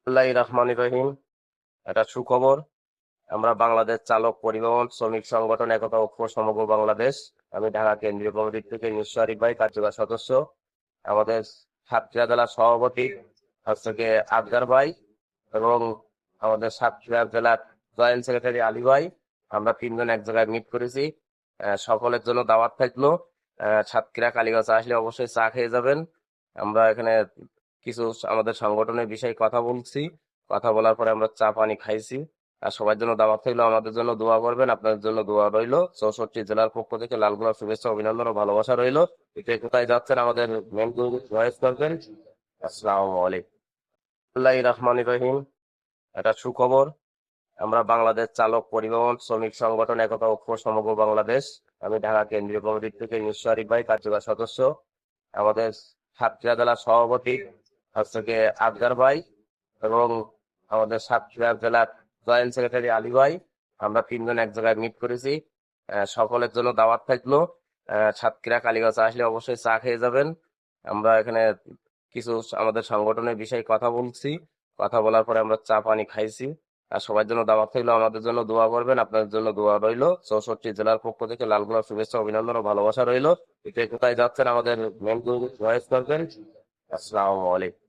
রহমানির রহিম। একটা সুখবর। আমরা বাংলাদেশ চালক পরিবহন শ্রমিক সংগঠন একতা ঐক্য সমগ্র বাংলাদেশ, আমি ঢাকা কেন্দ্রীয় কমিটি থেকে নিঃস্ব আরিফ ভাই, কার্যকর সদস্য। আমাদের সাতক্ষীরা জেলার সভাপতি হচ্ছে গিয়ে আফজার ভাই, এবং আমাদের সাতক্ষীরা জেলার জয়েন্ট সেক্রেটারি আলী ভাই। আমরা তিনজন এক জায়গায় মিট করেছি। সকলের জন্য দাওয়াত থাকলো। সাতক্ষীরা কালীগঞ্জ আসলে অবশ্যই চা খেয়ে যাবেন। আমরা এখানে কিছু আমাদের সংগঠনের বিষয়ে কথা বলছি। কথা বলার পরে আমরা চা পানি খাইছি। আর সবার জন্য দাওয়াত থাকলো, আমাদের জন্য দোয়া করবেন, আপনাদের জন্য দোয়া রইলো। 64 জেলার পক্ষ থেকে লাল গোলাপ শুভেচ্ছা, অভিনন্দন ও ভালোবাসা রইলো। এটা কোথায় যাচ্ছেন আমাদের মেন ভয়েস করবেন। আসসালামু আলাইকুম। রহমানির রহিম। একটা সুখবর। আমরা বাংলাদেশ চালক পরিবহন শ্রমিক সংগঠন একতা ঐক্য সমগ্র বাংলাদেশ, আমি ঢাকা কেন্দ্রীয় কমিটি থেকে নিঃস্ব আরিফ ভাই, কার্যকর সদস্য। আমাদের সাতক্ষীরা জেলার সভাপতি হচ্ছে গিয়ে আফজার ভাই, এবং আমাদের সাতক্ষীরা জেলার জয়েন্ট সেক্রেটারি আলী ভাই। আমরা তিনজন এক জায়গায় মিট করেছি। সকলের জন্য দাওয়াত থাকলো। সাতক্ষীরা কালীগঞ্জ আসলে অবশ্যই চা খেয়ে যাবেন। আমরা এখানে কিছু আমাদের সংগঠনের বিষয়ে কথা বলছি। কথা বলার পরে আমরা চা পানি খাইছি। আর সবার জন্য দাওয়াত থাকলো, আমাদের জন্য দোয়া করবেন, আপনাদের জন্য দোয়া রইলো। 64 জেলার পক্ষ থেকে লাল গোলাপ শুভেচ্ছা, অভিনন্দন ও ভালোবাসা রইলো। এটা কোথায় যাচ্ছেন আমাদের মেন ভয়েস করবেন। আসসালামু আলাইকুম।